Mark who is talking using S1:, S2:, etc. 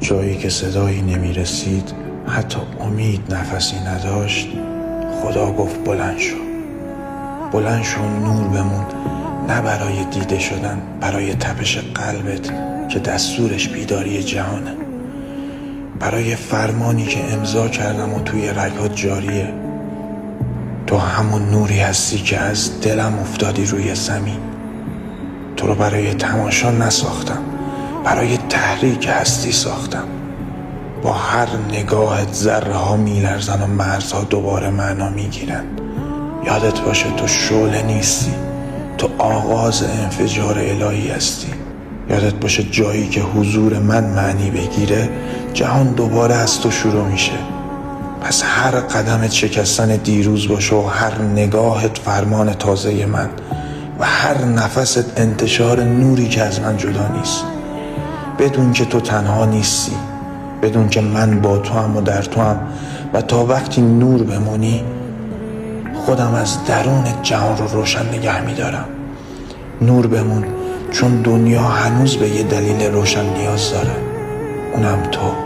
S1: جایی که صدایی نمی رسید، حتی امید نفسی نداشت، خدا گفت بلند شو. بلند شو، نور بمون، نه برای دیده شدن، برای تپش قلبت که دستورش بیداری جهانه، برای فرمانی که امضا کردم و توی رگات جاریه. تو همون نوری هستی که از دلم افتادی روی زمین. تو رو برای تماشا نساختم، برای تحریک هستی ساختم. با هر نگاهت ذره ها میلرزن و مرزها دوباره معنا میگیرن. یادت باشه تو شعله نیستی، تو آغاز انفجار الهی هستی. یادت باشه جایی که حضور من معنی بگیره، جهان دوباره از تو شروع میشه. پس هر قدمت شکستن دیروز باشه و هر نگاهت فرمان تازه من و هر نفست انتشار نوری که از من جدا نیست. بدون که تو تنها نیستی، بدون که من با تو هم و در تو هم، و تا وقتی نور بمونی خودم از درون جهان رو روشن نگه میدارم. نور بمون، چون دنیا هنوز به یه دلیل روشن نیاز داره، اونم تو.